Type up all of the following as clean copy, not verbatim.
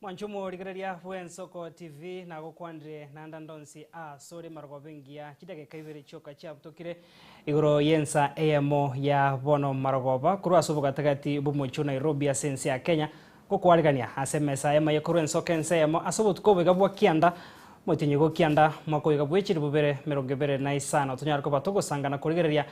Mwanchumo rigararia Bwensoko TV na gukwandire nanda ndonsi sori marogobengia kidage kaibere choka cyabutokire igoro yensa AMO ya bono marogoba kuru asubuga tagati bumuchu Nairobi asensi ya Kenya kokwarigania asemesa ema yakuru ensoka ensemo asubutko bigabwa kianda motinyigo kianda mako igabwechiri bubere merogebere na isano tunyarko batogo sangana kurigereria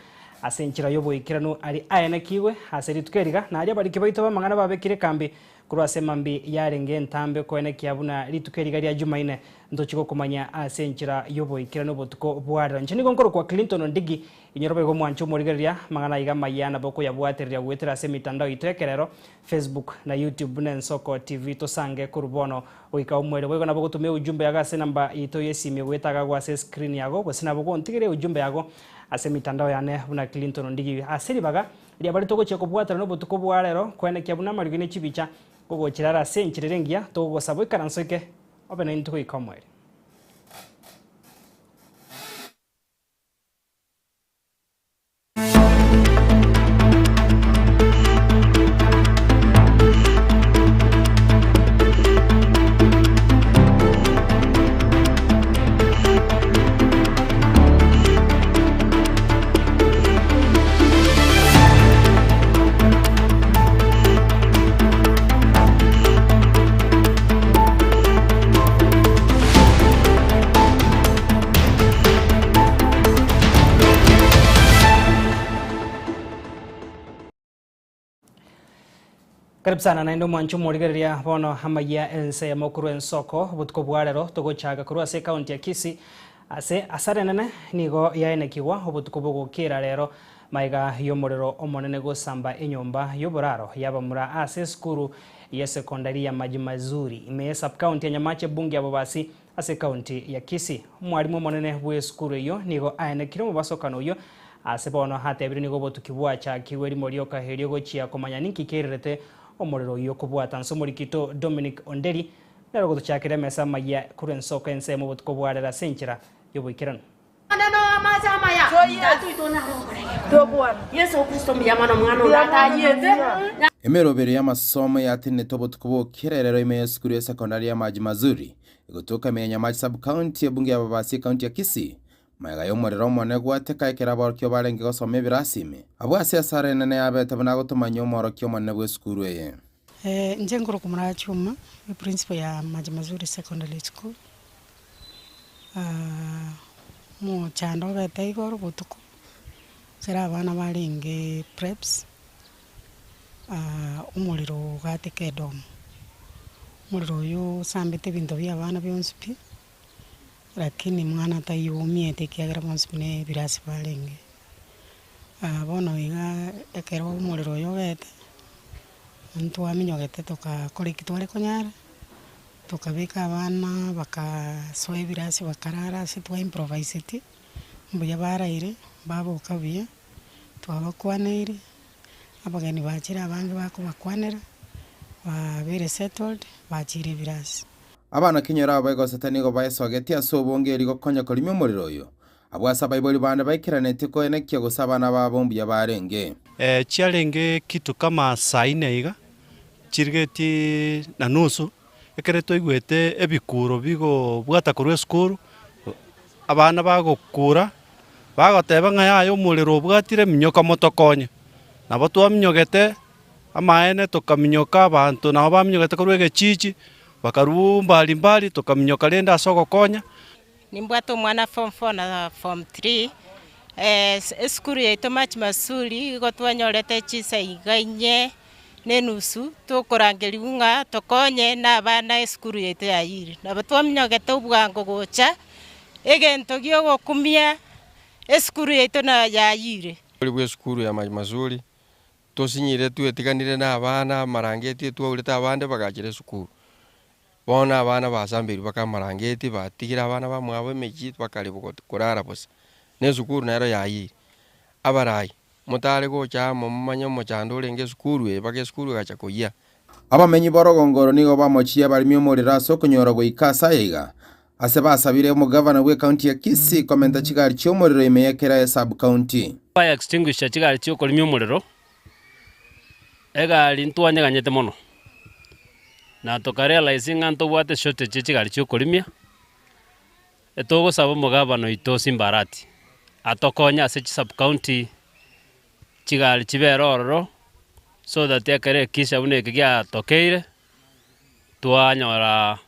asenchira yobo ikiranu ari ayene kiwe aseri tukeriga na ari abari kibaito bamangana babekire kambi kurwase mambi yarenge ntambe kwene kiabuna ritukeriga rya Jumaine ndochiko kumanya asenchira yobo ikiranu botuko bwara nchini gonkoro kwa Clinton Ndigi inyorobe go mwancho murigeria mangana iga mayana boko yabwaterya gwetera se mitandao itekerero Facebook na YouTube Bwensoko TV tosange kurubono oika umwere wego nabo gutumye ujumbe yagase namba ito yesimi gwetaga gwa se screen yago gosina bogo ntigire ujumbe yago ase mitandao yane buna Clinton Ndigi asiri baga ria bari togo cheko bwatara no botuko bwarero kwene kiabuna marigine chibicha gogo chirara senchirengia togo sabo karansoke obena into ikomwere Karibu sana na ndo mwanchu murigeria bono hamaya ense ya mokuru ensoko butko bwarero togo chaga kuru ase county ya Kisii ase asare nene nigo yaene kiwa butko bogo kira rero maiga yomorero omonene go samba enyomba yoboraro yabamura ase skuru ya sekondari ya Maji Mazuri ime sub county ya Nyamache bunge abobasi ase county ya Kisii mwalimu monene bwe skuru yo nigo aene kirimo basokano yo ase bono hatebiri nigo botukibwa cha kiweri morioka herio go chia komanya ninki kererete omorero yokubwata nsomorikito Dominic Onderi nero gutuchakire mesa maya kurensoka ensemo butko bwarera senchira yoboikirano Nano amazama ya atu itona dobwan Yesu Kristo mbyamana mwana uratayete emerobere y'amasomo yatine tobutko kirerero ime skuru ya sekondari ya Maji Mazuri igotoka me Nyamache sub county ya bunge ababasi county ya Kisii maiga yomorero mone gwateka ikera barkyo barenge gosome birasime abo asesare nene abeta bana gutumanya omoro kyo mone bwe skuru eye nje ngoro kumara chuma principal ya Maji Mazuri secondary school mo chando beta igoro butuko sera abana barenge preps umuriro gateke dom umuriro yo sambete bintu bya abana byonsipi lakini mwana tayumie tekiagira monsipine birasi balenge bono iga ekero umuriro yogete ntu aminyogete toka kolikitwale konyara tukabika abana bakasoe birasi bakarara sitwa improvise iti mbuya baraire babo kabiye twabakwanire abagani bakira abange bako bakwanira babere settled bakire birasi abana kinyora abago satani go bayesogeti asobongeri go konya kolimi omuriro yo abwasa baiboli bana baikiranete ko enekyo gusabana babombi yabarenge chiarenge kitu kama saa 4 iga chirgeti na nusu ekereto igwete ebikuro bigo bwata kurwe skuru abana bagokura bagoteba nga yayo omuriro bwatire minyoka motokonye nabo twaminyogete amaene tokaminyoka abantu nabo baminyogete kurwege chichi bakarumba limbali tokaminyoka lenda asoko konya nimbwato mwana form 4 na form 3 skuru yetu Maji Mazuri gotwanyorete chisa iganye nenusu tukurangeri unga tokonye na bana skuru yetu yayiri na batwaminyogete ubwango gocha egento gyo gokumia skuru yetu na yayire bwe skuru ya Maji Mazuri tosinyire tuetiganire na abana marangeti tuaureta abande bagakire skuru bona abana basambiri bakamarangeti batigira abana bamwabo meji bakalibuko kurara bose nezukuru nero yayi abarai mutare go cyamo mumanya mo cyandore nge skuru bage skuru gacha koya abamenyi borogongoro nigo bamochiye barimo omorera sokonyora go ikasa yiga ase basabire mu governor we county ya Kisii komenta chigari cyomorero imeyekera ya sub county fire extinguisher chigari cyo kolimi omorero ega lintwanye ganyete mono na tukarealize ng'anto bwate shortage chigari cy'okurimia etogosaba omogabano ito Simbarati atokonya ase sub county chigari chibere ororo so that ekere kisha bune kigia tokeire twanyora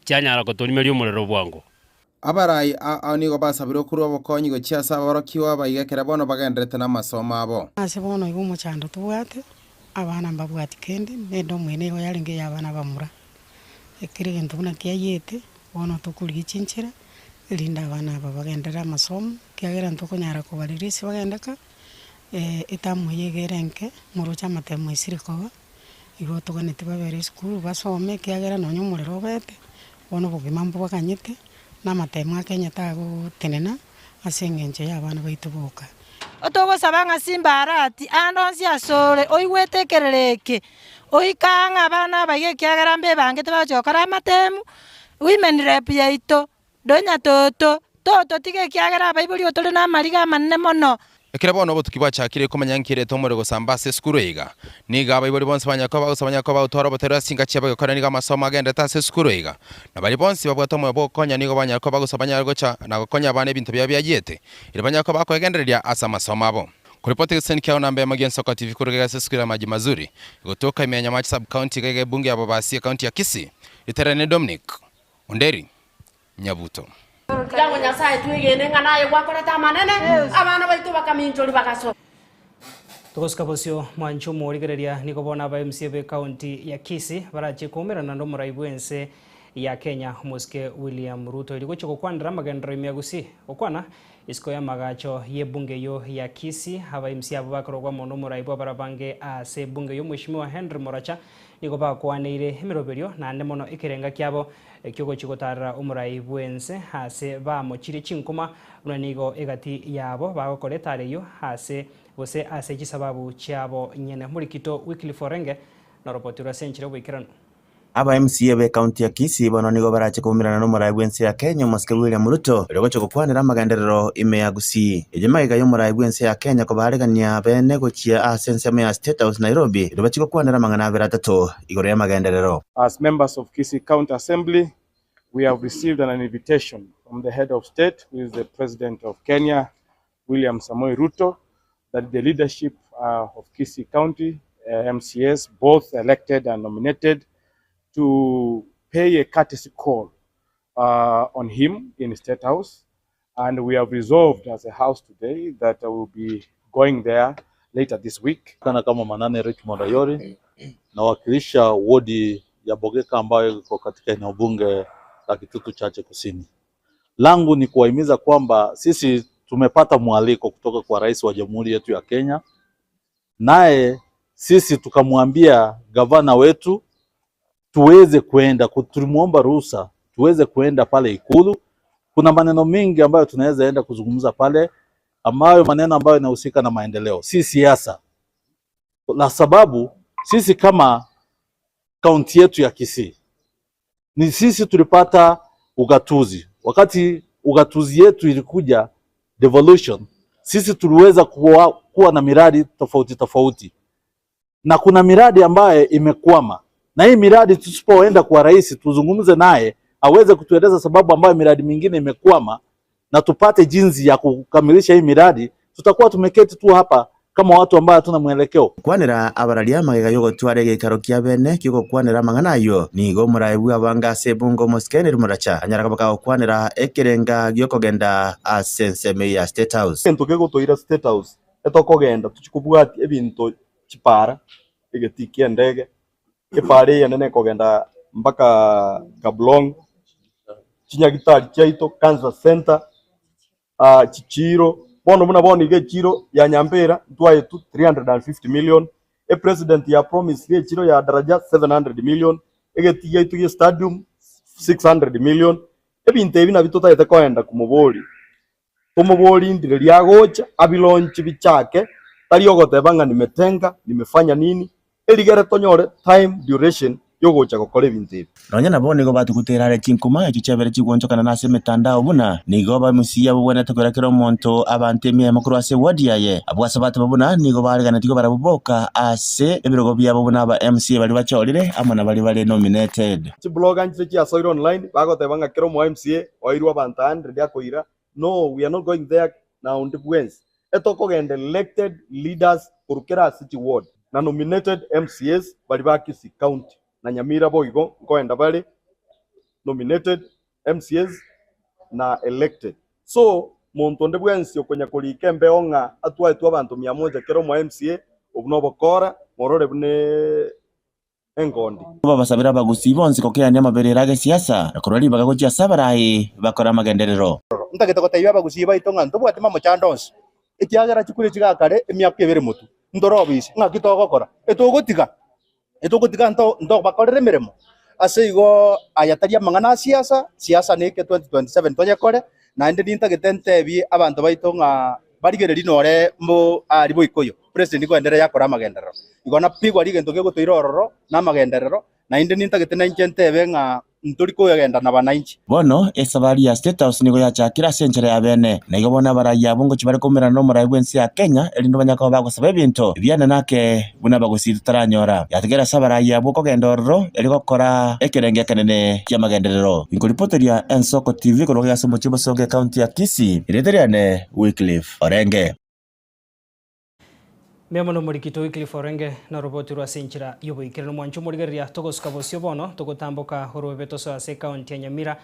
cyanyara kotorimeria omorero bwango abarai nigo basabire kuri obokonyi gochiasa aborokiwa baigekera bono bagenderete n'amasomo abo ase bono igo omochando tobwate abana mbabwati kendi nendo mwene igo yarenge y'abana bamura ekere gento buna kiayete bono tokurigia chinchera elinda abana aba bagendera amasomo kiagera ntokonyara kobarerisi bagendeka etamu yegerenke murocha amatemo isirikoba igo toganete babere skuru basome kiagera nonyo omorero obete bono bogima mbwakanyete n'amatemo akenya tago tenena ase eng'encho y'abana baitu boka otogosaba ng'a Simbarati andonsi asore oigwetekerereke oikang'a abana baige kiagera mbe bangete bagokora amatemu women rep yaito donya toto tige kiagera baibori otore na mariga manene mono ekera bono botukiba chakire komanya nkire tomore gosamba se skuru iga niga baibori bonse banyako bautoro botero singa chiaba gokora niga masomo agenda ta se skuru iga na bali bonse babwato mo bokonya nigo banyako bagosabanya gocha na gokonya bane bintu byabiyete ile banyako bakogendereria asa masomo abo kuripoti guseni kia onambe Magian Soko TV kurugega se skuru Maji Mazuri gotoka imenya Maji sub county gege bunge abo basi county ya Kisii iterene Dominic Onderi Nyabuto Yango nyasaye twigene nganaye gwakoreta manene abana baitu bakaminjori bagaso Tugoska bosio mwancho morigereria niko bona ba MCA be county ya Kisii barache kumerana ndo muraibwense ya Kenya Muske William Ruto iliko choko kwandira magendro imiagusi okwana isko ya magacho ye bunge yo ya Kisii haba MCA bakorwa mono muraibo barabange ase bunge yo Mheshimiwa Henry Moracha niko bakwaneire emiroberio na nemono ikirenga kyabo ekyogo chigotara umuraibwense hase bamochire chinkoma unanigo egati yabo bagokoretare yo hase bose ase chisababu cyabo nyene muri kito weekly forenge na reportera senchire bwikirano aba MCA be county ya Kisii bono nigo barache kumirana n'umuraibwense ya Kenya Muske William Ruto irogocho gukwanira amagenderero ime ya Gusii ejemaga yo muraibwense ya Kenya ko baregania bene gochia asenseme ya State House Nairobi irobachi gukwanira amangana abiri atatu igoro ya magenderero. As members of Kisii County Assembly, we have received an invitation from the head of state, who is the President of Kenya, William Samoei Ruto, that the leadership of Kisii County, MCAs, both elected and nominated, to pay a courtesy call on him in State House. And we have resolved as a house today that I will be going there later this week. Kana kama Manane Richmond Ayori na wakilisha wodi ya Bogeka ambayo iko katika eneo bunge la Kitutu Chache Kusini. Langu ni kuwahimiza kwamba sisi tumepata mwaliko kutoka kwa rais wa Jamhuri yetu ya Kenya. Naye sisi tukamwambia gavana wetu tuweze kwenda, tulimuomba ruhusa tuweze kwenda pale Ikulu. Kuna maneno mengi ambayo tunaweza enda kuzungumza pale, ambayo maneno ambayo yanahusika na maendeleo, si siasa. La sababu sisi kama kaunti yetu ya Kisii, ni sisi tulipata ugatuzi. Wakati ugatuzi yetu ilikuja devolution, sisi tuliweza kuwa na miradi tofauti tofauti. Na kuna miradi ambayo imekwama. Na hii miradi tusipoenda kwa rais tuzungumze naye aweze kutueleza sababu ambayo miradi mingine imekwama na tupate jinsi ya kukamilisha hii miradi, tutakuwa tumeketi tu hapa kama watu ambao hatuna mwelekeo. Kwanira abararia magega yo gotware gikaro kya bene kiko kwanira mangana yo nigo muraibu abanga sebungo Muske Moracha anyara baka kwanira ekirenga gyo kogenda asenseme ya State House. Ento kego toira State House etokogenda tuchikubwati ebinto chipara egetikia ndege epare yanene kogenda mpaka Kablong Chinyagitari chaito Cancer Center Chichiro bono muna bono ige chiro ya Nyambera twaye 350 million e president ya promise ye chiro ya daraja 700 million ege tiye tuye stadium 600 million ebinte bina bitota yete koenda kumuboli ndire lyagocha abilonchi bichake tari ogotebanga nimetenga nimefanya nini eligere tonyore time duration yogocha gukora ibintu ibi nonya nabo nigo batuguterare chinkuma echo chabere chigwonchokana nase mitandao buna nigo bamusiya bubonete kwerekera omonto abantu emyemo kurwase wadi yaye abwasa batu babuna nigo baregana tigo barabuboka ase ebirogo byabo buna aba MCA bali bachorire amana bali nominated chibloga nchire chia soil online bagoteba ngakira mu MCA oirwa abantu 100 yakoira. No, we are not going there now. Ndibwenzi etokogenda elected leaders kurukira city ward na nominated MCAs bali bakisi county na Nyamira boigo ngoenda bali nominated MCAs na elected. So muntu ndibwenzi okonya kulikembe onga atwa abantu 100 kero mu MCA obunobokora morore bune engondi babasabira bagusi bonse kokeranya amaberera ge siasa nakorori bagagoja sabarai bakora magenderero ntageta gotaiba bagusi baitonga ntubwate mamo chandons ikiagera chikure chigakare emyaka ebere mutu ndorobisi ngakitogokora etugotiga ndo bakorere miremo ase igo ayataria mangana siasa neke 2027 tonyakore na ndi ntagete bi abantu baitonga barigereri nore mbo ari boikoyo president kwendere yakora magenderero igona pigwa rigento gego toirororo na magenderero na inde nintagete na incentebe nga ntori ko yagenda na bananchi bono esabari ya State House nigo yachakira centre ya bene na igobona baraya bongo chibare komera no mura bwensi ya Kenya elindo banyaka bagosaba ebinto byana nake buna bagosiri taranyora yategera sabaraya boko gendororo eligokora ekerenge kanene ya magenderero ingoripoteria Ensoko TV kologa somo chibosonge county ya Kisii ireteriane Wycliffe Orenge Memono murikito Wycliffe Orenge na roboti rwa senchira yobo ikirano mwancho murigeria togosuka bosio bono togotamboka horobeto so ase county ya Nyamira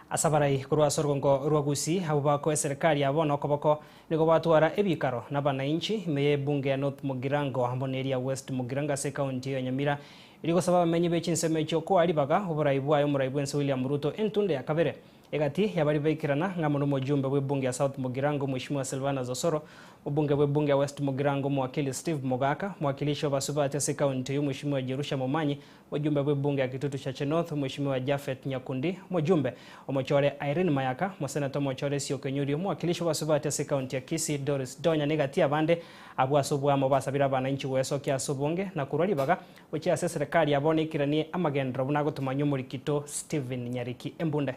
asabarai kurwa sorgongo rwagusi abo bako serikali abono koboko nigo batwara ebikaro na bananchi meye bunge ya North Mugirango amboneria West Mugiranga ase county ya Nyamira iligo sababa menye bechinseme choko alibaga oboraibu ayo muraibu ense William Ruto entunde ya kabere egati yabari baikirana ngamono mojumbe webunge ya South Mugirango Mheshimiwa Silvana Zosoro ubunge webunge ya West Mugirango mwakili Steve Mogaka mwakilishi wa Basubati ase county yu Mheshimiwa Jerusha Momanyi wajumbe webunge ya Kitutu Chache North Mheshimiwa Jafet Nyakundi mojumbe omochore Irene Mayaka mwasenata mochore Siokenyuri mwakilishi wa Basubati ase county ya Kisii Doris Donya negati abande abwasobwa mobasabira bananchi weso kya sobunge na kurori baga weche ase serikali abone kiranie amagendro bunago tumanyo murikito Steven Nyariki embunde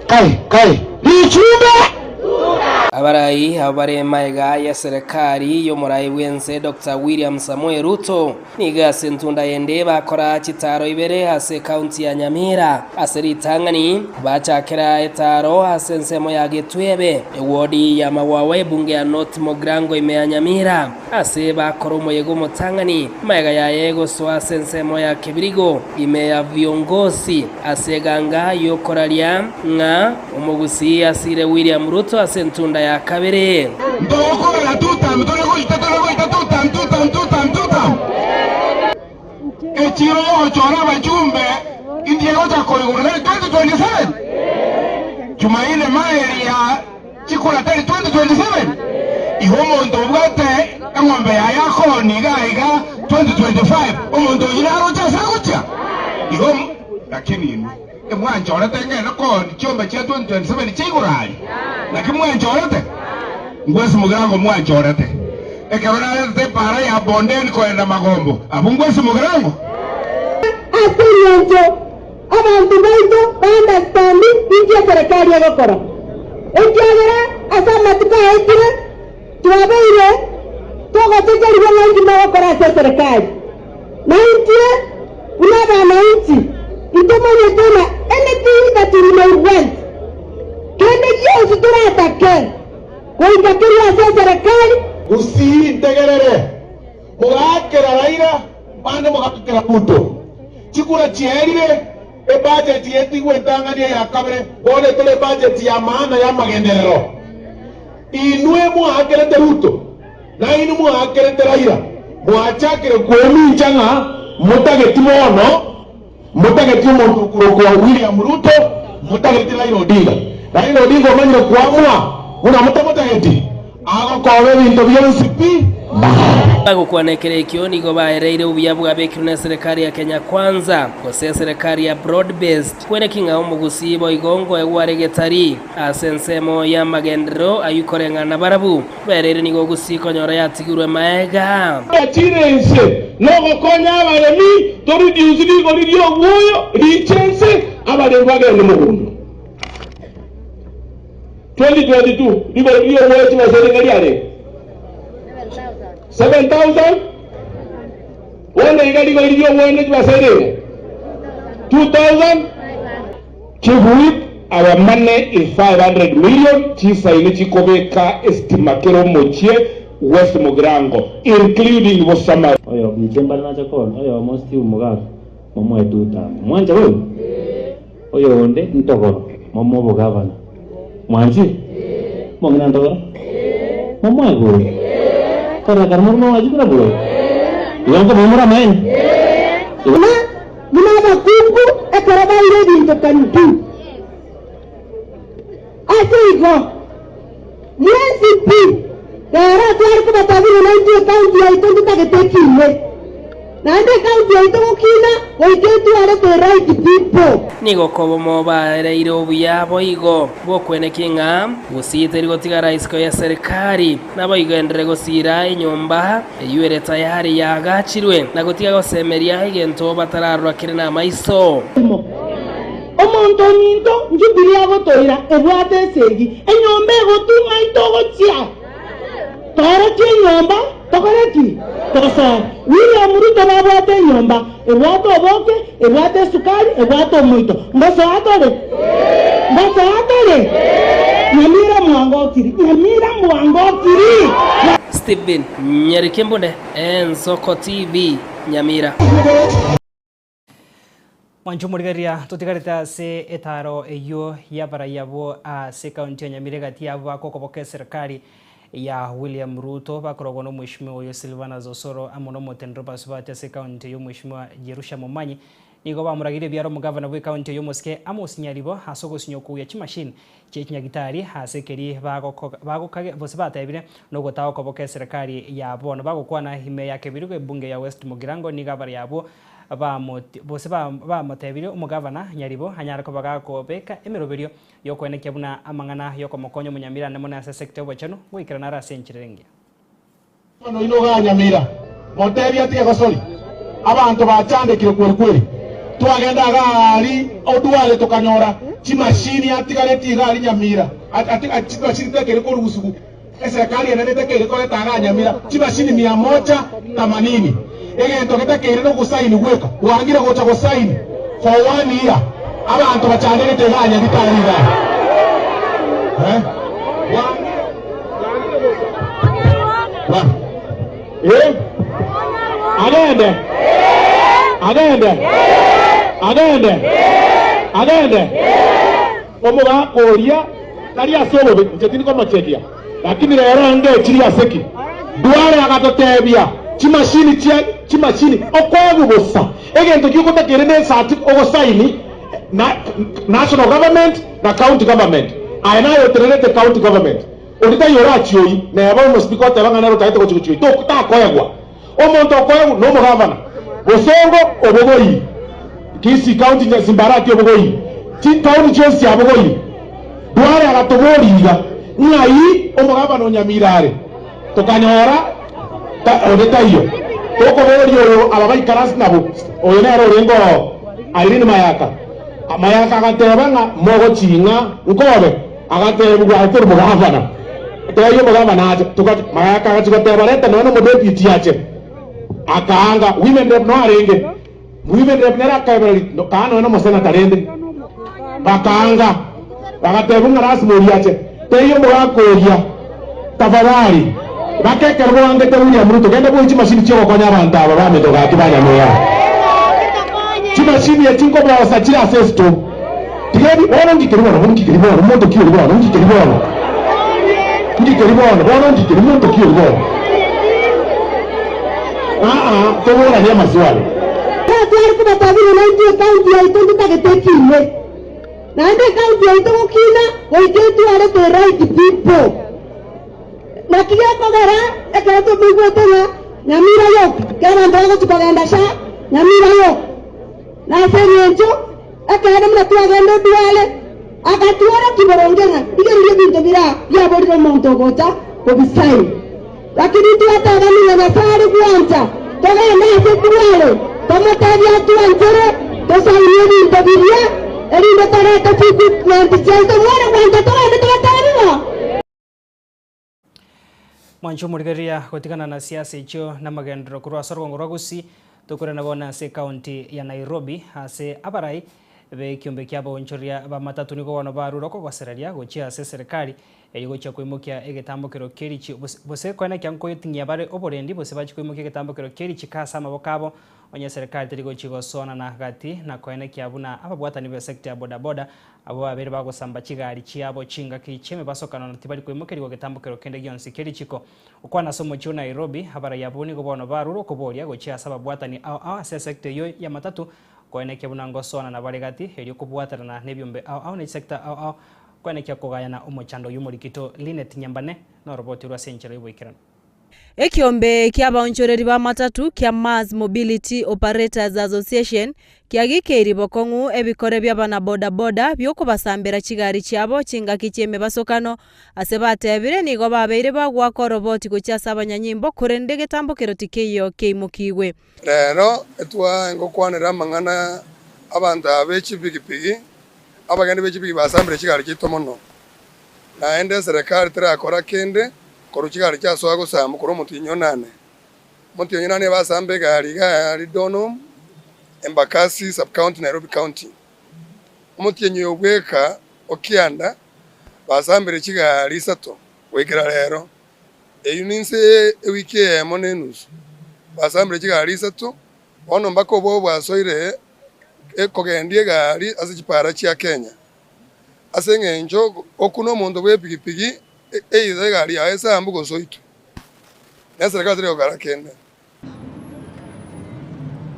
Kai abarai abare maiga ya serikali yo murai wense Dr. William Samoei Ruto niga sentunda yende bakora chitaro ibere ase county ya Nyamira aseri tangani bachakera etaro asensemo ya Getwebe ewodi ya mawawe bunge ya North Mugirango ime Nyamira ase bakoro moyego motangani maiga ya yego so asensemo ya Kibirigo ime ya viongozi ase ganga yo koralia nga umugusi asire William Ruto asentunda ya kabere ndoko la tutam ndoko tutam echiro ochora bajumbe indiego cha koigurle 2027 Jumaine maeri ya chikula tari 2027 ihomo ndobwate ngombe ya yako nigaiga 2025 omondo yiraro cha sakucha ihomo lakini mwanjora tengena ko chombe cha 2027 chigurali lakini mwanjorete Ngwesi Mugirango mwanjorete ekerona te para ya bondeni koenda magombo abungwesi Mugirango asenyo abantu baito understandi inje serikali yagokora ekyagera asama tukaitire tuwabeire togo tekeri bananchi magokora serikali na intie kuna bananchi itomoye tena anything that you may want kende yesu turatake kuingakiria ase serikali usiintegerere mugakera Raila bande mugakera Ruto chikura chierire budget yetu gwetangania ya kabere bone tole budget ya maana ya magenderero inwe muhakerete Ruto na inu muhakerete Raila mwachakire kwemi changa mutageti mono mutageti omuntu kuroko William Ruto mutageti Raila Odinga omanyire kwamwa una mutageti ago kobe bintu byonsipi Bagukwanekere kioni go baereire ubuya bwa bekirune serikali ya Kenya Kwanza gose serikali ya broad based kwene kinga umugusibo igongo egwaregetari asensemo ya magendero ayukorengana barabu baereire nigo gusiko nyora yatigirwe maega atirense nogo konya abaremi tori diuzidi go ridio woyo richense abaremi bagende mugundu 2022 digo ridio woyo tibaserikali yare 7,000 wone igari go ridio woyo tibaserikali 2,000 Chihuit, our money is 500 million. Chisa ini chikobeka estimakero mochie West Mogrango, including Wasama. Oyo, mchemba na chakol. Oyo, mosti umugaga. Momo etuta. Mwanja wewe? Oyo, onde ntokoro. Momo bogavana. Mwanji? Mongina ntokoro? Momo ego. Kora karmor mo waji kuna bro. Yango momora main. Muna kuku ekaraba ile dinto kantu. Asigo. Mwezi pi. Kara tuari ko batabi na ndio kaunti ya itondo tagetekile. Na ndio kaunti ya itondo kina, oitetu are the right people. Nigo kobo moba ereire obuya boigo bokwene kinga gusite rigo tigara isiko ya serikali nabo igendere gusira inyumba eyuere tayari yagachirwe na gutiga gosemeria igento batararwa kirina maiso omonto ninto njubiri agotoira ebwate segi enyomba egotunga itogotia toro kinyomba tokoreki tosa William Ruto babwate nyomba ebwate oboke ebwate sukari ebwate omuito ngoso atore Nyamira mwangokiri Stephen Nyarikembonde Ensoko TV Nyamira Wanchumurigaria tutigarita se etaro eyo yabara yabo se kaunti ya Nyamira gati yabo akokoboke serikali ya William Ruto bakorogo no mheshimiwa yo Silvana Zosoro amono motendro basubate se kaunti yo mheshimiwa Jerusha Momanyi nigo bamuragire byaro mugavana we kaunti yo Moske Amos Nyaribo hasogo sinyoku ya chimashine chekinyagitari hasekeri bagokage bose batebire no gotaho koboke serikali ya bono bagokwana hime yake birugo bunge ya West Mugirango ni gabara yabo bose bamotebire umugavana Nyaribo hanyara ko bagakobeka emeroberio yokwenekya buna amangana yoko mokonyo munyamira nemona ase sector obachano gwikira nara senchirenge no inoga Nyamira motebi ati gosori abantu bachandekire kweli twagenda gari odwale tukanyora chimashini atigareti gari Nyamira ati mashini tekere ko rusuku serikali enene tekere ko tanga Nyamira chimashini 180 egento ketekere no gusaini gweka wangira gocha gusaini for 1 year abantu bachandekire teganya bitariga Agende omuga koria kali asobo njetini ko machedia lakini rero nge chiri aseki duare agatotebia chimashini okogubusa egento kikutakire ne sati ogosaini na national government na county government ainayo terete county government odita yora chioi na yaba mo speaker tabanga ro taito chioi to takoyagwa omonto okoyagwa no mugavana bosongo obogoyi kisi county ya Simbarati obogoyi ti county chose obogoyi duare agatoboriga ngai omugavana Nyamirare tokanyora odita iyo toko borio ababai karas nabo oyonero rengo Irene Mayaka agatebanga mogo chinga ukobe agatebwa atur mugavana teyo mugavana tuka Mayaka agatebwa leta nono modepiti yache akaanga women rep no arenge women rep nera kaibali no kano no mosena tarende bakaanga agatebwa ras moriache teyo mugakoria tafadhali bakekerwa wange te William Ruto kende boichi mashini chiko konya abantu aba bametoka kibanya moya chimashini yachinko bwa sachira asesto tigedi ono ngikiribona umuntu kiyiribona bono ngikiribona umuntu kiyiribona tobora ya maswali twari kubatabira na ndio kaunti ya itondo tagetekile na ndio kaunti ya itondo kina oitetu are the right people na kia kogara ekarato bigwetera Nyamira yo kera ndogo tukagenda sha Nyamira yo na senyenjo akada mna tuagenda duale akatuara kiborongera igeruye bintu bya boriro monto gota obisai lakini tuatagamira na sari kwanza togenda ase duale tomatabya tuanzere tosalie bintu bya Erinda tarata siku nanti jalto mwana kwanta togenda tugataniwa Mwancho murigeria kutikana na siasa icho na magendro kurwa sorgongo ragusi tukure na bona se county ya Nairobi ase abarai be kiombe kyabo onchoria ba matatu niko wana baruro ko gwaseraria gochia ase serikali egocha kwimukia egetambokero kerichi bose kwana kyanko yotingia bare oborendi bose bachi kwimukia egetambokero kerichi kasa mabokabo onye serikali tiri gochigo sona na gati na kwana kyabuna ababwatani be sector ya boda boda abo abere bagosamba chigari chiabo chinga kicheme basokana na tibali kwimukia go getambokero kende gyonsi kerichiko ukwana somo chu Nairobi habara yabuni go bono baruro ko boria gochia sababwatani au ase sector yo ya matatu kwana kyabuna ngosona na bare gati elio kubwatarana nebyombe au ne sector au kwana kyakogayana omochando yumurikito Linet Nyambane na roboti rwa senchero yiboikirana Ekiombe kiabaonchoreri ba matatu kia Mass Mobility Operators Association kiagikeiri bokongu ebikore by'abana boda boda byoko basambera chigari cyabo chinga kicheme basokano asebatebire nigo babeire bagwa ko roboti gochasa abanyanyimbo kurende getambokero tikeyo keimukigwe rero etwa ngokwanira mangana abantu abechi bigipigi abagande bechi bigi basambere chigari kitomono na ende serikali tirakora kende koruchigari chasoa gusamba kuro mutinyo nane basambe gari dono Embakasi sub county Nairobi county mutinyo yobweka okianda basambere chigari sato wekera rero eyuninse ewike monenus basambere chigari sato ono mbako bo bwasoire ekogendie gari azikipara chia Kenya asengenjo okuno mondo bwe pigipigi eize gari aesa ambugo soitu nesa rakatire ogara kende.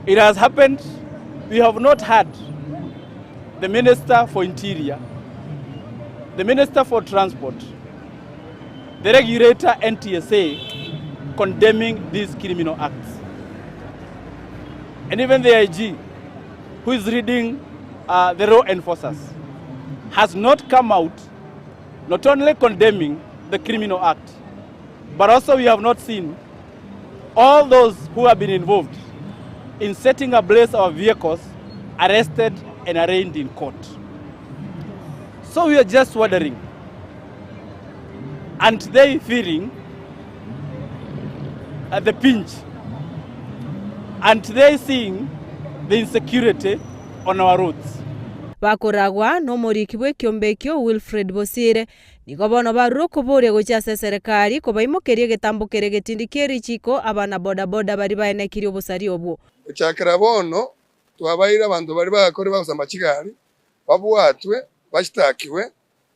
It has happened. We have not had the Minister for Interior, the Minister for Transport, the regulator NTSA condemning these criminal acts. And even the IG, who is leading the law enforcers, has not come out not only condemning the criminal act, but also we have not seen all those who have been involved in setting ablaze our vehicles arrested and arraigned in court. So we are just wondering, aren't they feeling the pinch? Aren't they seeing the insecurity on our roads? Bakoragwa no morikibwe kiombekyo Wilfred Bosire niko bono baruko bore gochase serikali ko baimokerie getambokere getindikeri chiko abana boda boda bari baenekiri obusari obwo uchakira bono twabaira abantu bari bakore basamba chigari babwatwe bashitakiwe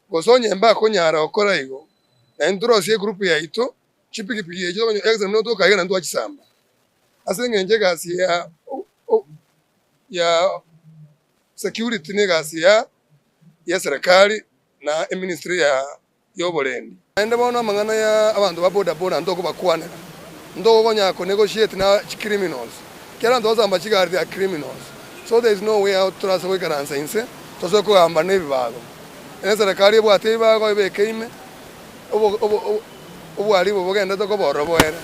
gosonye mbako nyara okora igo na indrosie group ya ito chipikipiki ejo banyo exam no to kagera ndo achisamba asengenje gasi ya security ni gasi ya serikali na ministry ya yoborendi ende bona mangana ya abantu baboda boda ndoko bakwanira ndoko bonya ko negotiate na criminals kera ndo zamba chigari ya criminals so there is no way out to we can answer inse to so ko amba ne bibago ene serikali bwate bibago ibekeime obo ali bo bogenda to ko boroboera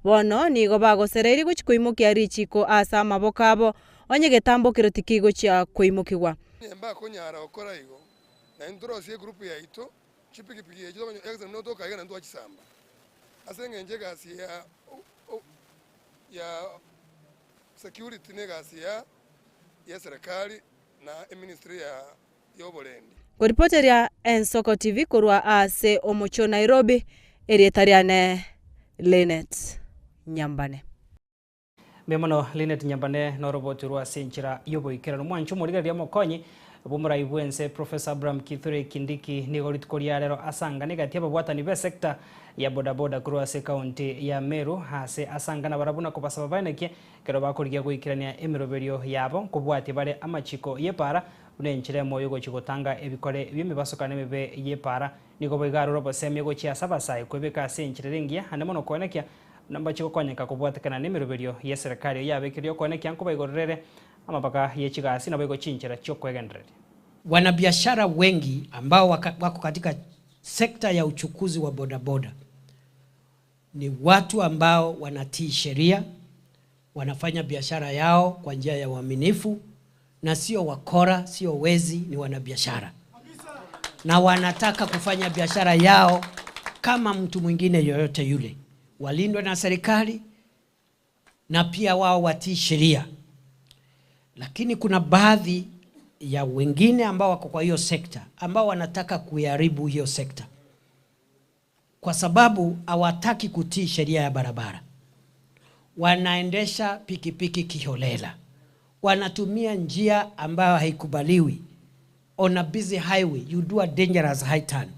bono nigo bagosereri guchikuimukia richiko asa mabokabo onye getambokero tikigo cha kuimukirwa mba ko nyara okora igo na indrosie group ya ito chipikipiki ejo banyo exam no to kagera ndo achisamba asengenje gasi ya security ni gasi ya serikali na ministry ya yoborendi kuripoti ya Ensoko TV kurwa ase omocho Nairobi erietariane Linet Nyambane Memono Linet Nyambane no roboti rwa senchira yoboikera no mwancho murigaria mokonyi bumura ibwense Professor Abraham Kithure Kindiki ni goritkoria rero asanga negati ababwatani be sector ya boda boda kurwa se county ya Meru hase asanga na barabuna ko basaba baneke kero bakurigia guikirania emiroberio yabo kubwati bare amachiko yepara unenchire moyo go chigotanga ebikore byemibasokane mebe yepara niko boigaruro boseme go chia sabasai kwebeka senchire ringia hanemono konekia namba chiko kwanyeka kubwatekana n'emiruberio ya serikali yabekirio kone kyankuba igorere amabaka yechigasi nabo igochinchira cyo kwegenderera. Wanabiashara wengi ambao wako katika sekta ya uchukuzi wa bodaboda ni watu ambao wanatii sheria, wanafanya biashara yao kwa njia ya uaminifu na sio wakora, sio wezi, ni wanabiashara. Na wanataka kufanya biashara yao kama mtu mwingine yoyote yule. Walindwe na serikali na pia wao watii sheria. Lakini kuna baadhi ya wengine ambao wako kwa hiyo sekta ambao wanataka kuiharibu hiyo sekta kwa sababu hawataki kutii sheria ya barabara. Wanaendesha pikipiki kiholela, wanatumia njia ambayo haikubaliwi. On a busy highway you do a dangerous high turn,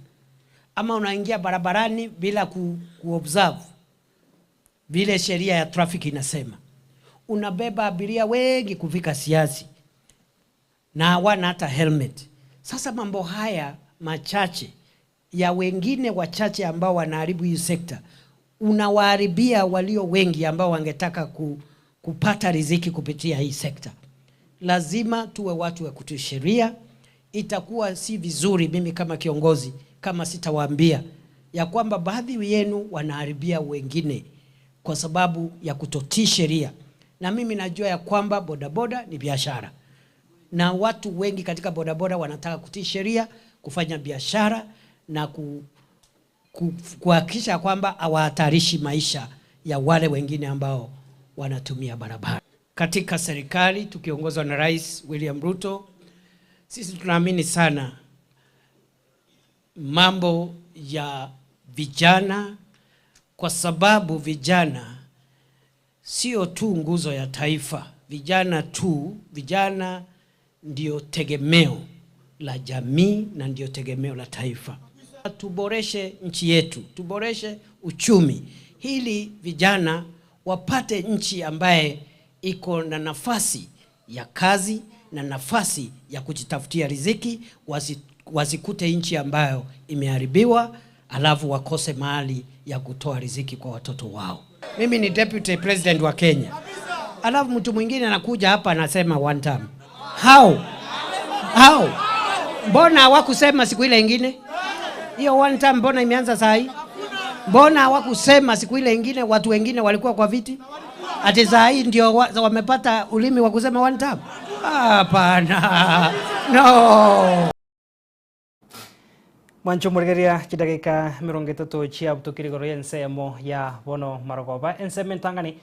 ama unaingia barabarani bila kuobserve vile sheria ya traffic inasema. Unabeba abiria wengi kufika Siasi na hawana hata helmet. Sasa mambo haya machache ya wengine wachache ambao wanaharibu hii sekta, unawaharibia walio wengi ambao wangetaka kupata riziki kupitia hii sekta. Lazima tuwe watu wa kutii sheria. Itakuwa si vizuri mimi kama kiongozi kama sitawaambia ya kwamba baadhi yenu wanaharibia wengine kwa sababu ya kutotii sheria. Na mimi najua ya kwamba bodaboda ni biashara. Na watu wengi katika bodaboda wanataka kutii sheria, kufanya biashara na kuhakikisha kwamba hawahatarishi maisha ya wale wengine ambao wanatumia barabara. Katika serikali tukiongozwa na Rais William Ruto, sisi tunaamini sana mambo ya vijana, kwa sababu vijana sio tu nguzo ya taifa. Vijana ndio tegemeo la jamii na ndio tegemeo la taifa. Tuboreshe nchi yetu, tuboreshe uchumi, ili vijana wapate nchi ambaye iko na nafasi ya kazi na nafasi ya kujitafutia riziki, wasikute nchi ambayo imeharibiwa alafu wakose mahali ya kutoa riziki kwa watoto wao. Mimi ni deputy president wa Kenya, alafu mtu mwingine anakuja hapa anasema one term. How? Mbona hawakusema siku ile ingine? Hiyo one term mbona imeanza saa hii? Mbona hawakusema siku ile ingine watu wengine walikuwa kwa viti? Ati saa hii ndio wamepata ulimi wa kusema one term? Hapana. No. Mwancho murigeria chidagika mirongetoto chia butukirigoro yensemo ya bono marogoba enseme ntangani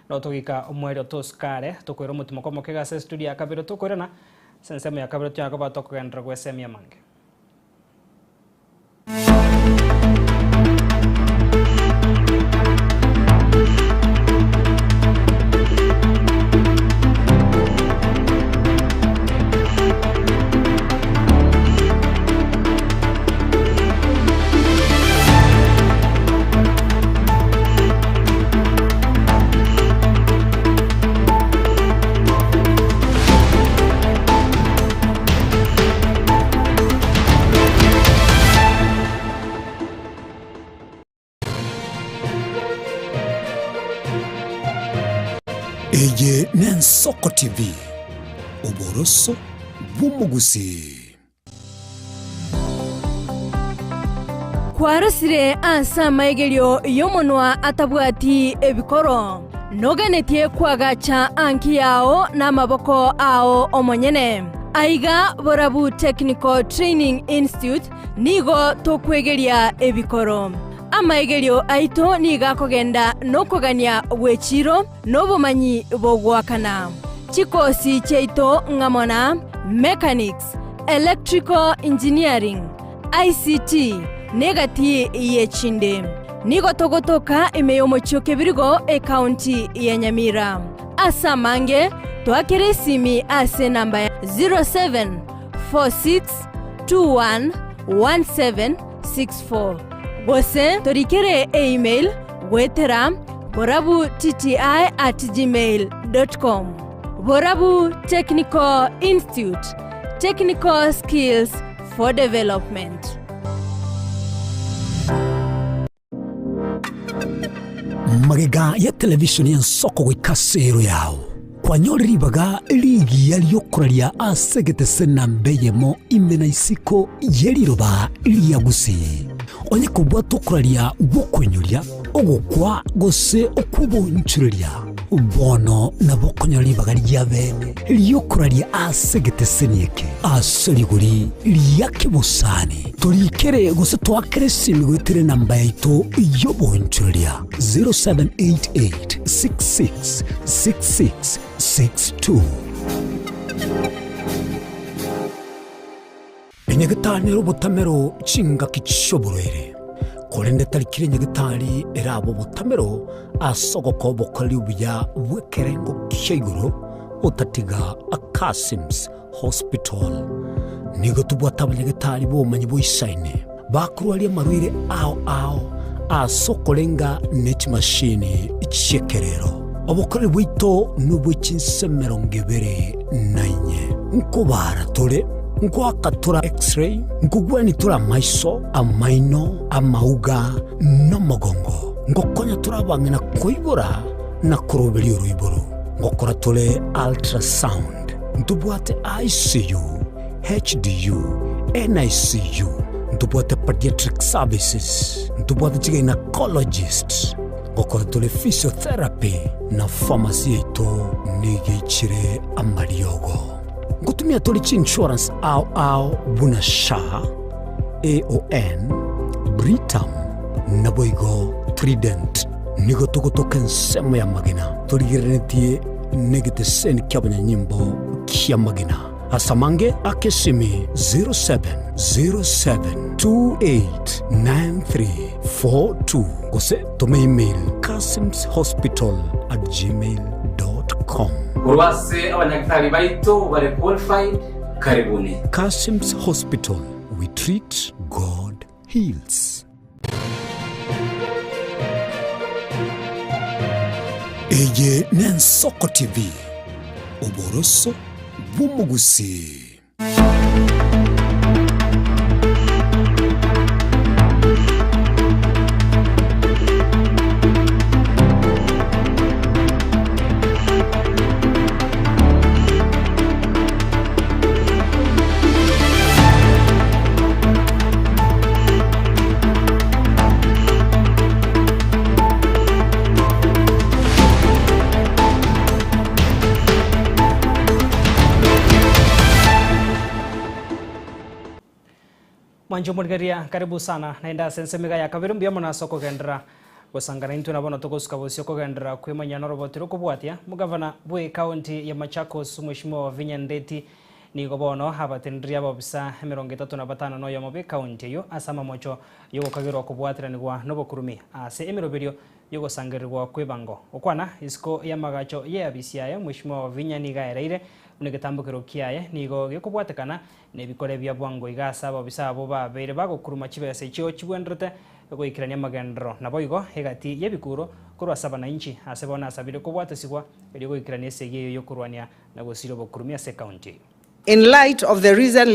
no tugika omwero toskare tokwero mutumo komo kega se studio akabiro tokorena sensemo ya kabiro tya koba tokogendra gwesemia mange. Eje Nensoko TV Uboroso bw'umugusi kwarasire ansa maegerio yomonwa atabwati ebikoro nogenetie kwagacha anki yao na maboko ao omonyene aiga Borabu Technical Training Institute nigo tokwegeria ebikoro amaegerio aito niga kogenda nokogania wechiro nobumanyi bogwakana chikosi cheito ngamona mechanics, electrical engineering, ICT negati yechinde nigo togotoka imeyomochoke birigo e county ya Nyamira asamange twakere simi ase namba 0746211764 Bose torikere email wetera borabu.tti@gmail.com. Borabu Technical Institute, technical skills for development. magega ya televishoni ya nsoko gwikasero yao kwanyoriribaga ligi yaliokuraria asegete sena mbeyemo imena isiko yeliroba liagusi onye kubwa tokuraria bokwenyoria ogukwa gose okubonchuria bono na bokonyoribaga lyabene liokuraria asegete senieke aseriguri lyakibusani tulikere gose twakere simigwetire namba yaito yobonchuria 0788666662 enyegetani robotamero chinga kichoboroere kolende talikire nyegetani erabo botamero asogoko bokali ubuya bwekerengo kishiguro otatiga Kasim's Hospital nigo tubwata nyegetani bo manyi boisaine bakurwalia marwire ao asokolenga net machine chekerero obokore bwito nubwichinsemero ngebere nanye nkobara tole nkwakatura x-ray nkugwani tura maiso amaino amauga n'umugongo ngokonya turabangina koibora na kurobeli uruiboro ngokora tole ultrasound ntubwate ICU HDU NICU ntubwate pediatric services ntubwate gynecologist ngokora tole physiotherapy na pharmacy yeto nigichire amariogo ngutumia tolichi insurance au bunasha AON Britam naboigo Trident nigo tugotoka nsemo ya magina toligirenetie negete sen kyabanya nyimbo kya magina asamange akesimi 0707289342 gose tome email kasimshospital@gmail.com Urwase abanyagitari baito bare qualified karibuni. Kasim's Hospital, we treat, God heals. Eye Nensoko TV, Oboroso Bumugusi. Manjomorgaria karibu sana naenda sensemega ya kabiru mbia mona soko gendra gosangana intu nabona tokosuka bosoko gendra kwemanya norobotero kubwatia mugavana bwe county ya Machakos Mheshimiwa Vinya Ndeti ni gobono habatendria babisa 35 no yomobe county yo asama mocho yogo kagiro kubwatira nigwa nobokurumi ase emiroberio yogo sangerirwa kwebango okwana isko ya magacho ye abisiaye Mheshimiwa Vinya ni gaereire unegitambukiro kiaye nigo gekubwatekana nebikore bya bwango igasa babisa abo babere bagokuruma kibese cyo kibwendrete goikirania magendro naboigo hegati yebikuro kurwa sabana inchi asebona asabire kubwatesigwa eri goikirania segeyo yokurwania na gosiro bokurumia se county. In light of the recent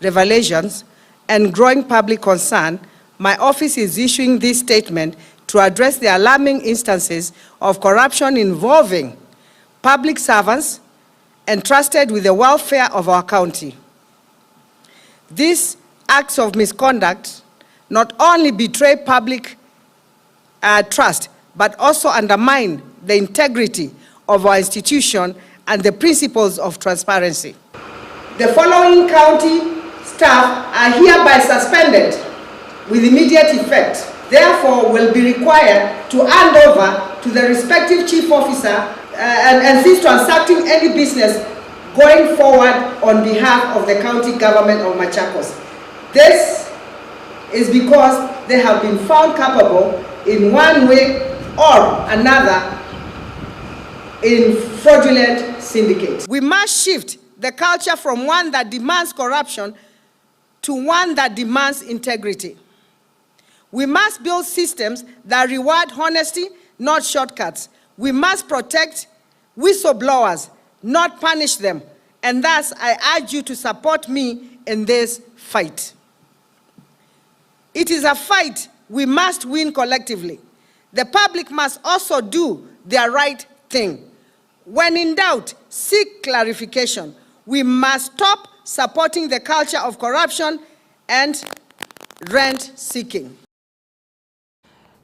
revelations and growing public concern, my office is issuing this statement to address the alarming instances of corruption involving public servants entrusted with the welfare of our county. These acts of misconduct not only betray public trust, but also undermine the integrity of our institution and the principles of transparency. The following county staff are hereby suspended with immediate effect, therefore will be required to hand over to the respective chief officer and cease transacting any business going forward on behalf of the county government of Machakos. This is because they have been found capable in one way or another in fraudulent syndicates. We must shift the culture from one that demands corruption to one that demands integrity. We must build systems that reward honesty, not shortcuts. We must protect whistleblowers, not punish them. And thus, I urge you to support me in this fight. It is a fight we must win collectively. the public must also do their right thing. When in doubt, seek clarification. We must stop supporting the culture of corruption and rent seeking.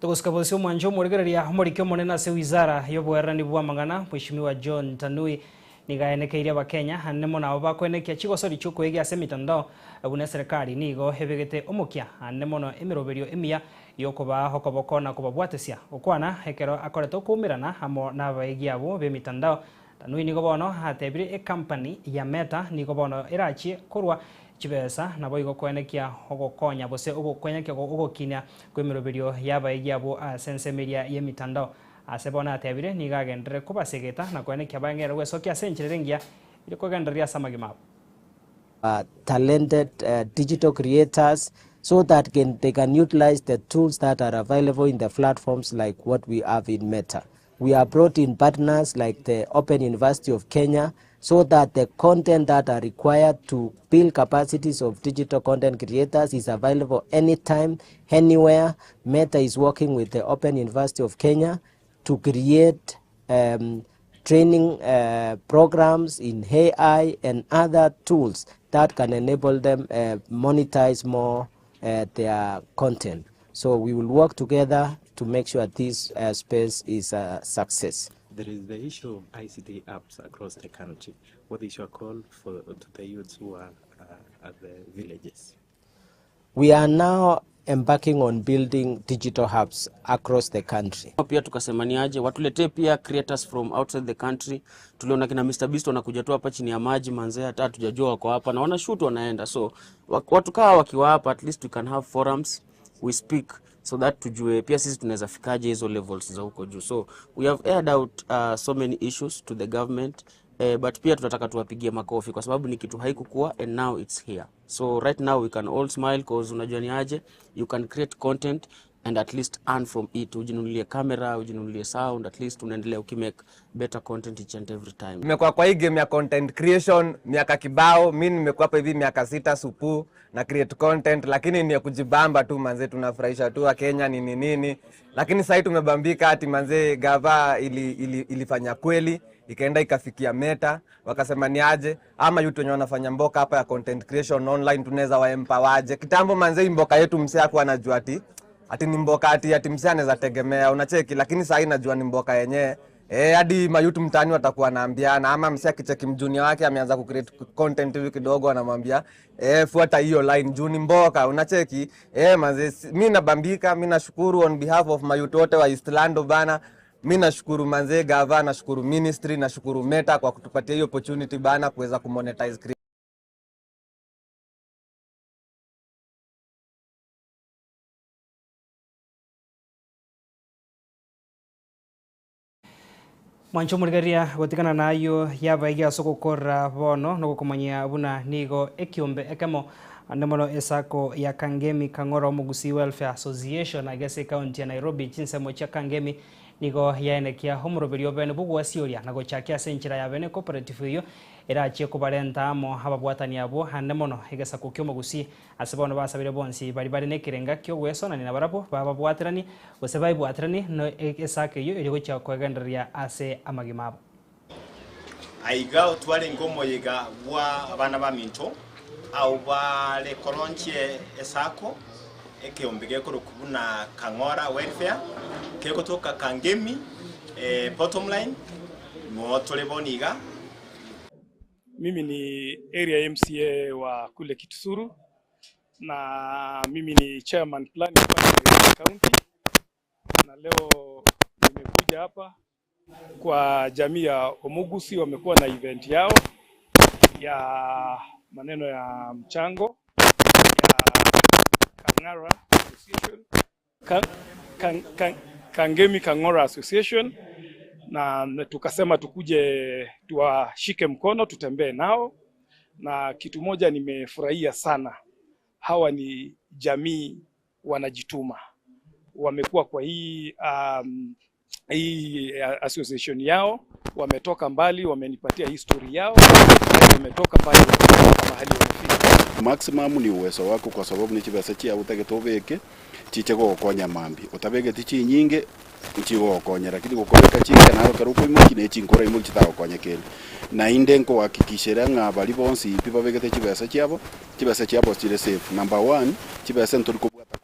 Tukusikabulisi mwanjo murigereria murikyo monena se wizara yobuherani bwa mangana Mheshimiwa John Tanui nigaenekeiria bakenya hanemo nabo bakwenekia chigosori chuko igi ase mitandao abune serikali nigo hebegete omokia hanemo no emiroberio emia yokuba hokoboko na kubabwatesia okwana hekero akoreto kumirana hamo nabaigi abo be mitandao. Tanui nigo bono hatebiri company ya Meta nigo bono irachi korwa chibesa nabo igo kwenekia ogokonya bose ogokwenekia ogokinya kwemiroberio yabaigi abo sense media ye mitandao asebona atebire nigagendere kubasegeta na kwenekia bangere wesokia senchirengia ile kugenderia samagimabo talented digital creators so that they can utilize the tools that are available in the platforms like what we have in Meta. We are brought in partners like the Open University of Kenya so that the content that are required to build capacities of digital content creators is available anytime, anywhere. Meta is working with the Open University of Kenya to create training programs in AI and other tools that can enable them monetize more their content. So we will work together to make sure this space is a success. There is the issue of ICT apps across the country. What is your call to the youths who are at the villages? We are now embarking on building digital hubs across the country. Pia tukasemaniaje watuletee pia creators from outside the country. Tuliona kina Mr Beast wanakuja tu hapa chini ya maji manze, hata hatujajua wako hapa na wana shoot wanaenda. So watu kaa wakiwa hapa, at least we can have forums, we speak so that tujue pia sisi tunaweza fikaje hizo levels za huko juu. So we have aired out so many issues to the government. But pia tunataka tuwapigie makofi kwa sababu ni kitu haikukua and now it's here. So right now we can all smile because unajua ni aje, you can create content and at least earn from it. Ujinunulie camera, ujinunulie sound, at least unaendelea ukimake better content each and every time. Nimekuwa kwa hii game ya content creation miaka kibao. Mimi nimekuwa hapa hivi miaka 6 supu na create content, lakini ni kujibamba tu manze, tunafurahisha tu wa Kenya nini. Lakini sasa tumebambika ati manze gava ilifanya kweli, ikaenda ikafikia Meta, wakasema ni aje ama yutu wenye wanafanya mboka hapa ya content creation online tunaweza waempower. Kitambo manze mboka yetu msee hakuwa anajua ati ni mboka ati msee anaweza tegemea, unacheki, lakini sasa inajua ni mboka yenyewe. Hadi mayutu mtani watakuwa wanaambiana, ama msee akicheki mjunior wake ameanza ku create content hivi kidogo anamwambia fuata hiyo line juu ni mboka, unacheki. Manze mimi nabambika, mimi nashukuru on behalf of mayutu wote wa Eastland bana. Mimi nashukuru manze gava, nashukuru ministry, nashukuru Meta kwa kutupatia hiyo opportunity bana kuweza kumonetize. Mwancho murigeria gotikana nayo yabaigia soko korra bono no kumanya buna nigo ekiombe ekemo andemono esako ya Kangemi Kang'ora Mugusi Welfare Association agese county ya Nairobi chinsemo cha Kangemi nigo yaenekia homuroberio bene bugwa sioria na gochakia senchira ya bene cooperative hiyo erache kubarenta amo hababwatani abo handemono egesa kukyo Mugusi asebono basabire bonsi bari nekirenga kyo wesona ni nabarabo bababwatirani osebai bwatirani no esake yo irigo cha kwegenderia ase amagimabo aiga otwale ngomo yega bwa abana ba minto au bale kolonche esako ekiombige kurukubuna Kang'ora Welfare keko toka Kangemi bottom line mwotole boniga. Mimi ni area MCA wa kule Kitusuru na mimi ni chairman plan ya county, na leo nimekuja hapa kwa jamii ya Omugusi. Wamekuwa na event yao ya maneno ya mchango ya Kang'ora Association, Kangemi Kang'ora Association, na tukasema tukuje tuwashike mkono tutembee nao. Na kitu moja nimefurahia sana, hawa ni jamii wanajituma, wamekuwa kwa hii association yao, wametoka mbali, wamenipatia history yao, wametoka mbali mpaka mahali wamefika. maximum ni uwezo wako, kwa sababu ni chibesa chia utagitobeke chiche gokonya mambi utabege tichi nyinge nchigo gokonya, lakini gokoreka chinga nayo karuko imoki ne chinkora imoki chitagokonya kele na inde nko hakikishira nga bali bonsi pipa begete chibesa chiabo chire safe. Number 1 chibesa ntori kubwata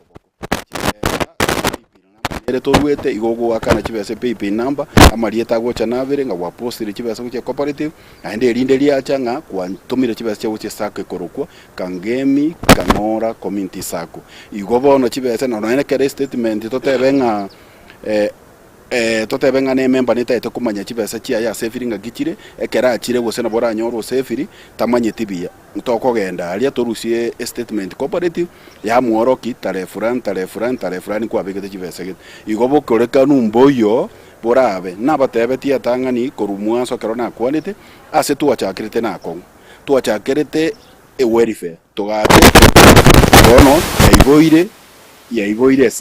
ere toruete igogo akana chibesa PayPal number amarieta gocha nabere nga wapostire chibesa kuche cooperative ande rinde liacha nga kwantumire chibesa cha uche sako ikorokwa kangemi kanora community sako igobono chibesa no ene kere statement totebenga totebenga ne member nitaete kumanya chibesa chia ya sefiringa gichire ekera achire gose na bora nyoro sefiri tamanye tibia tokogenda aria torusie statement cooperative ya muoroki tare fulani kwa begete chibesa gete igobo koreka numboyo borabe nabatebeti atangani korumwa so kerona quality ase tuachakirite nako tuachakirite welfare tugate bono yaiboire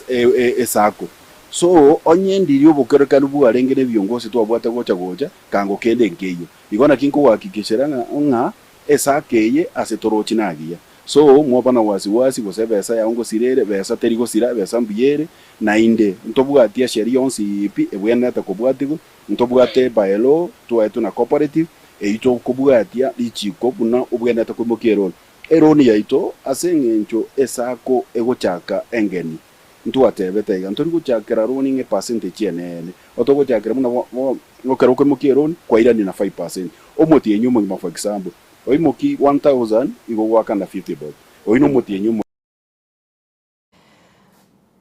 esako so onye ndirio bokereka nubu arengene biongozi twabwate gocha kango kende ngeyo igona kinko wakikishira nga esakeye asetorochi nagia so mwabana wasiwasi gose besa ya ngo sirere besa terigo sira besa mbiyere na inde ntobwatia sheria onsi ipi ebwena ta kobwatigo ntobwate baelo tuetu na cooperative eito kobwatia lichiko buna obwena ta komokero eroni yaito asengencho esako egochaka engeni ntuatebetega ntori guchakira running percentage enene otogochakira muna ngokeroke mokero kwa irani na 5% omoti enyuma for example oimoki 1000 igogwakana 50 bob oino moti enyuma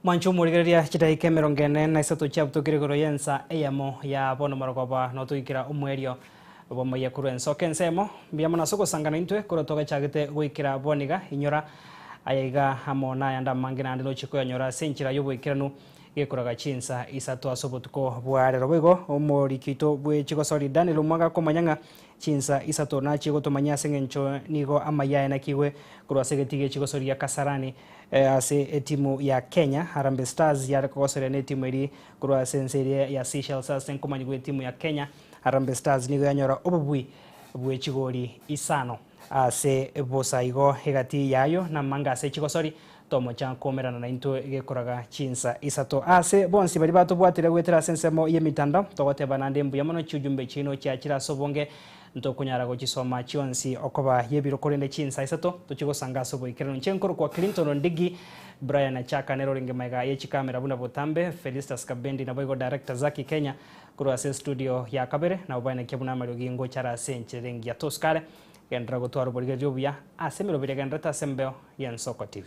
Mancho murigeria chitaike merongene na isato chaptokire goro yensa eyamo ya bono marogoba no tuikira umwerio bomo ya kurenso kensemo biamana soko sangana intwe korotoga chagete guikira boniga inyora ayaiga hamona yanda mangina ndino chiko yanyora senchira yoboikiranu gekuraga chinsa isato asobotuko bware robego omorikito bwe chiko sori Daniel Mwaga komanyanga chinsa isato na chigo tomanya sengencho nigo amaya na kiwe kurwasegetige chiko sori ya Kasarani ase timu ya Kenya Harambee Stars ya kosere ne timu iri kurwa senserie ya Seychelles Stars komanyigwe timu ya Kenya Harambee Stars nigo yanyora obubwi bwe chigori isano ase bosa igo hegati yayo na manga ase chiko sori tomo chan komerana na into gekoraga chinsa isato ase bonsi bari batobwatire gwetera sensemo yemitanda togote banande mbuya mono chujumbe chino cyakira sobonge ntokunyara go chisoma chionsi okoba yebiro korende chinsa isato tuchigo sanga sobo ikirano chenkoro kwa Clinton Ndigi Brian Achaka nero ringe maiga yechi kamera buna botambe Felistas Kabendi na boygo director Zaki Kenya kuro ase studio ya Kabere na ubaina kebuna marogi ngo chara senche rengi ya Toskare gendrago twaro borgerio buya ase mero bire gendreta sembeo yen Soko TV.